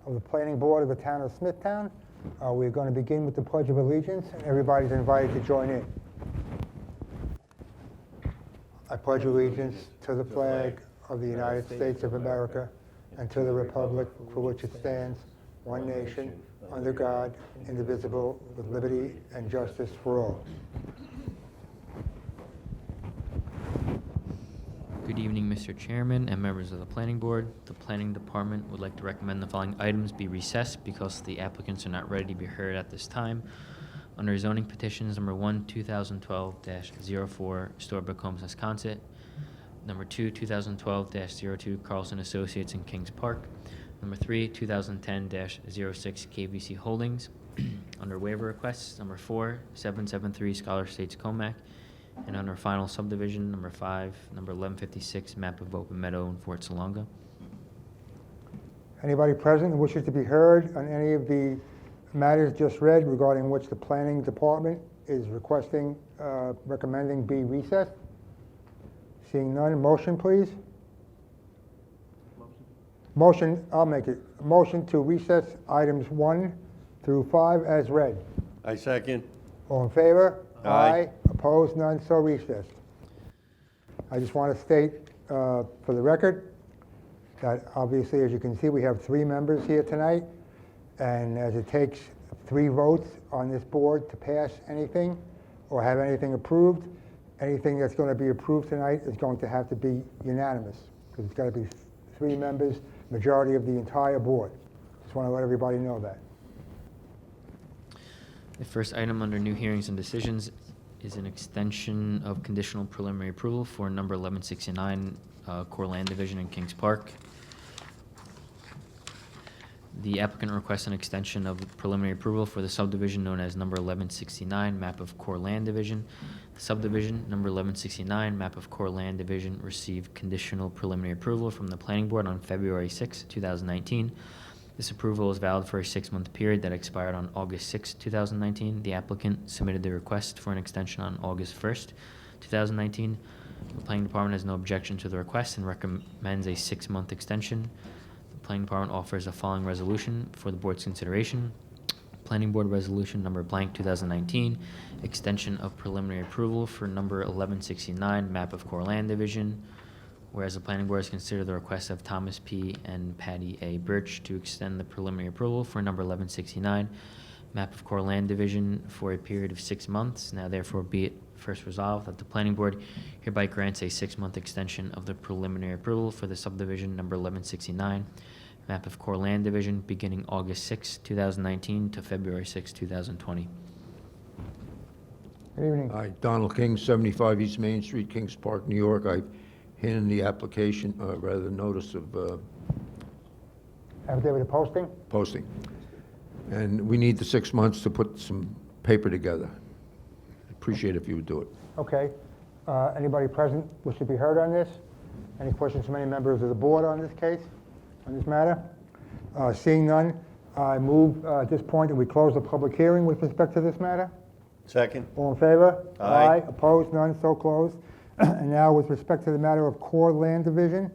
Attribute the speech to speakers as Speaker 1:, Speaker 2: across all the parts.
Speaker 1: of the Planning Board of the Town of Smithtown. We're going to begin with the Pledge of Allegiance, and everybody's invited to join in. I pledge allegiance to the flag of the United States of America and to the republic for which it stands, one nation, under God, indivisible, with liberty and justice for all.
Speaker 2: Good evening, Mr. Chairman and members of the Planning Board. The Planning Department would like to recommend the following items be recessed because the applicants are not ready to be heard at this time. Under zoning petitions, number 1, 2012-04, Storybook Homes, Wisconsin. Number 2, 2012-02, Carlson Associates in Kings Park. Number 3, 2010-06, KVC Holdings. Under waiver requests, number 4, 773 Scholar Estates Comac. And under final subdivision, number 5, number 1156, map of Open Meadow in Fort Salonga.
Speaker 1: Anybody present who wishes to be heard on any of the matters just read regarding which the Planning Department is recommending be recessed? Seeing none, motion please. Motion, I'll make it. Motion to recess items 1 through 5 as read.
Speaker 3: I second.
Speaker 1: All in favor?
Speaker 3: Aye.
Speaker 1: Opposed? None? So recessed. I just want to state for the record that obviously, as you can see, we have 3 members here tonight, and as it takes 3 votes on this board to pass anything or have anything approved, anything that's going to be approved tonight is going to have to be unanimous, because it's got to be 3 members, majority of the entire board. Just want to let everybody know that.
Speaker 2: The first item under new hearings and decisions is an extension of conditional preliminary approval for number 1169 Core Land Division in Kings Park. The applicant requests an extension of preliminary approval for the subdivision known as number 1169 map of Core Land Division. The subdivision number 1169 map of Core Land Division received conditional preliminary approval from the Planning Board on February 6, 2019. This approval is valid for a 6-month period that expired on August 6, 2019. The applicant submitted the request for an extension on August 1st, 2019. The Planning Department has no objection to the request and recommends a 6-month extension. The Planning Department offers the following resolution for the board's consideration. Planning Board Resolution number blank 2019, extension of preliminary approval for number 1169 map of Core Land Division. Whereas the Planning Board has considered the request of Thomas P. and Patty A. Birch to extend the preliminary approval for number 1169, map of Core Land Division, for a period of 6 months. Now therefore be it first resolved that the Planning Board hereby grants a 6-month extension of the preliminary approval for the subdivision number 1169, map of Core Land Division, beginning August 6, 2019 to February 6, 2020.
Speaker 1: Good evening.
Speaker 4: Hi, Donald King, 75 East Main Street, Kings Park, New York. I handed the application, rather notice of
Speaker 1: Affidavit of posting?
Speaker 4: posting. And we need the 6 months to put some paper together. Appreciate it if you would do it.
Speaker 1: Okay. Anybody present wish to be heard on this? Any questions from any members of the board on this case, on this matter? Seeing none, I move at this point that we close the public hearing with respect to this matter.
Speaker 3: Second.
Speaker 1: All in favor?
Speaker 3: Aye.
Speaker 1: Opposed? None? So closed. And now, with respect to the matter of Core Land Division,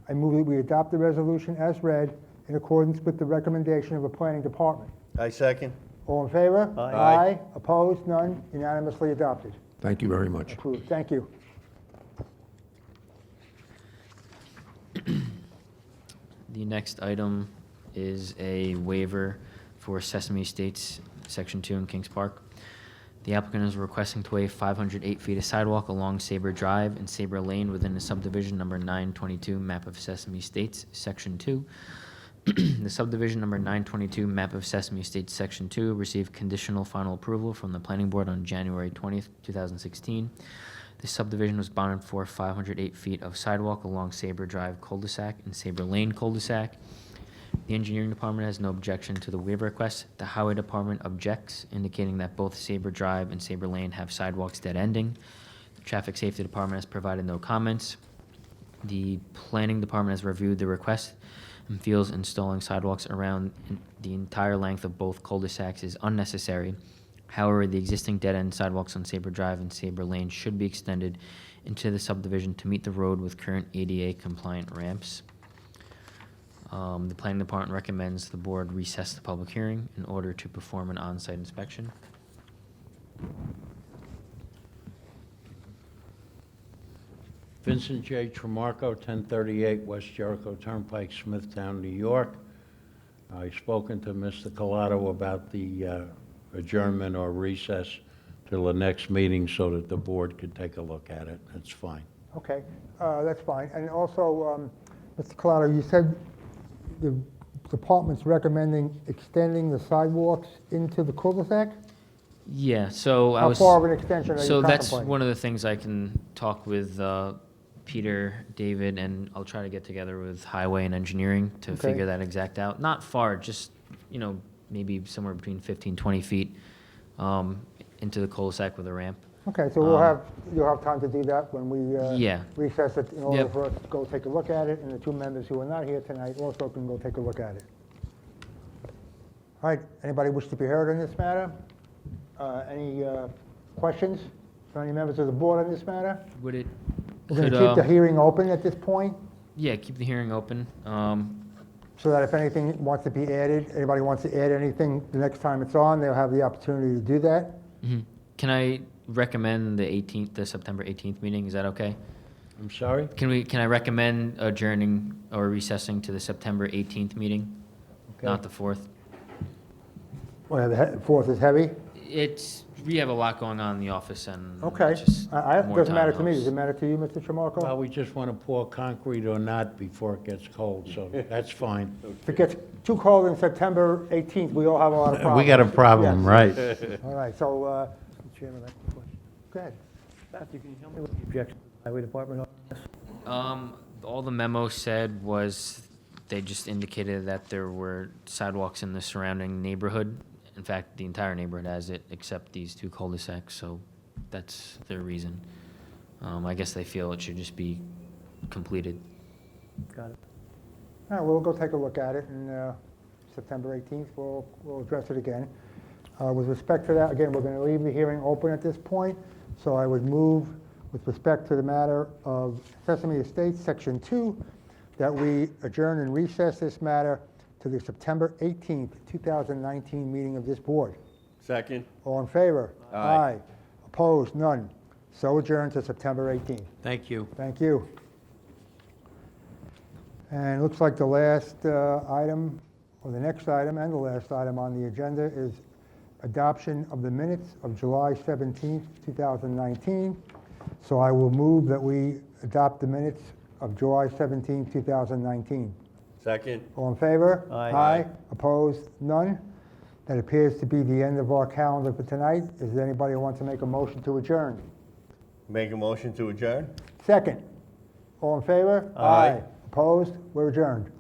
Speaker 1: I move that we adopt the resolution as read in accordance with the recommendation of the Planning Department.
Speaker 3: I second.
Speaker 1: All in favor?
Speaker 3: Aye.
Speaker 1: Opposed? None? Unanimously adopted.
Speaker 4: Thank you very much.
Speaker 1: Approved. Thank you.
Speaker 2: The next item is a waiver for Sesame Estates, Section 2 in Kings Park. The applicant is requesting to waive 508 feet of sidewalk along Sabre Drive and Sabre Lane within the subdivision number 922, map of Sesame Estates, Section 2. The subdivision number 922, map of Sesame Estates, Section 2, received conditional final approval from the Planning Board on January 20th, 2016. This subdivision was bonded for 508 feet of sidewalk along Sabre Drive cul-de-sac and Sabre Lane cul-de-sac. The engineering department has no objection to the waiver request. The highway department objects, indicating that both Sabre Drive and Sabre Lane have sidewalks dead ending. The traffic safety department has provided no comments. The planning department has reviewed the request and feels installing sidewalks around the entire length of both cul-de-sacs is unnecessary. However, the existing dead-end sidewalks on Sabre Drive and Sabre Lane should be extended into the subdivision to meet the road with current ADA compliant ramps. The planning department recommends the board recess the public hearing in order to perform an on-site inspection.
Speaker 5: Vincent J. Tramarko, 1038 West Jericho Turnpike, Smithtown, New York. I've spoken to Mr. Colato about the adjournment or recess till the next meeting so that the board could take a look at it. That's fine.
Speaker 1: Okay, that's fine. And also, Mr. Colato, you said the department's recommending extending the sidewalks into the cul-de-sac?
Speaker 2: Yeah, so I
Speaker 1: How
Speaker 2: was.
Speaker 1: far of an extension are you
Speaker 2: So that's
Speaker 1: contemplating?
Speaker 2: one of the things I can talk with Peter, David, and I'll try to get together with Highway and Engineering to
Speaker 1: Okay.
Speaker 2: figure that exact out. Not far, just, maybe somewhere between 15, 20 feet into the cul-de-sac with a ramp.
Speaker 1: Okay, so you'll have time to do that when we
Speaker 2: Yeah.
Speaker 1: recess it in order
Speaker 2: Yep.
Speaker 1: for us to go take a look at it, and the two members who are not here tonight also can go take a look at it. All right, anybody wish to be heard on this matter? Any questions from any members of the board on this matter?
Speaker 2: Would it?
Speaker 1: We're going
Speaker 2: could,
Speaker 1: to keep the hearing open at this point,
Speaker 2: Yeah, keep the hearing open.
Speaker 1: so that if anything wants to be added, anybody wants to add anything the next time it's on, they'll have the opportunity to do that.
Speaker 2: Can I recommend the September 18th meeting? Is that okay?
Speaker 5: I'm sorry?
Speaker 2: Can I recommend adjourning or recessing to the September 18th meeting, not the 4th?
Speaker 1: Well, the fourth is heavy.
Speaker 2: We have a lot going on in the office and.
Speaker 1: Okay,
Speaker 2: it's just
Speaker 1: it
Speaker 2: more
Speaker 1: doesn't matter
Speaker 2: time
Speaker 1: to me.
Speaker 2: helps.
Speaker 1: Does it matter to you, Mr. Tramarko?
Speaker 5: Well, we just want to pour concrete or not before it gets cold, so that's fine.
Speaker 1: If it gets too cold in September 18th, we all have a lot of problems.
Speaker 5: We got a problem,
Speaker 1: Yes.
Speaker 5: right?
Speaker 1: All right, so,
Speaker 6: Mr. Chairman, I have a question.
Speaker 1: go ahead.
Speaker 6: Matthew, can you tell me what the objection of the highway department are on this?
Speaker 2: All the memo said was they just indicated that there were sidewalks in the surrounding neighborhood. In fact, the entire neighborhood has it, except these two cul-de-sacs, so that's their reason. I guess they feel it should just be completed.
Speaker 6: Got it.
Speaker 1: All right, we'll go take a look at it, and September 18th, we'll address it again. With respect to that, again, we're going to leave the hearing open at this point, so I would move, with respect to the matter of Sesame Estates, Section 2, that we adjourn and recess this matter to the September 18th, 2019 meeting of this board.
Speaker 3: Second.
Speaker 1: All in favor?
Speaker 3: Aye.
Speaker 1: Opposed? None. So adjourned to September 18th.
Speaker 5: Thank you.
Speaker 1: Thank you. And it looks like the last item, or the next item and the last item on the agenda is adoption of the minutes of July 17th, 2019. So I will move that we adopt the minutes of July 17th, 2019.
Speaker 3: Second.
Speaker 1: All in favor?
Speaker 6: Aye.
Speaker 1: Opposed? None. That appears to be the end of our calendar for tonight. Is there anybody who wants to make a motion to adjourn?
Speaker 3: Make a motion to adjourn?
Speaker 1: Second. All in favor?
Speaker 3: Aye.
Speaker 1: Opposed? We're adjourned.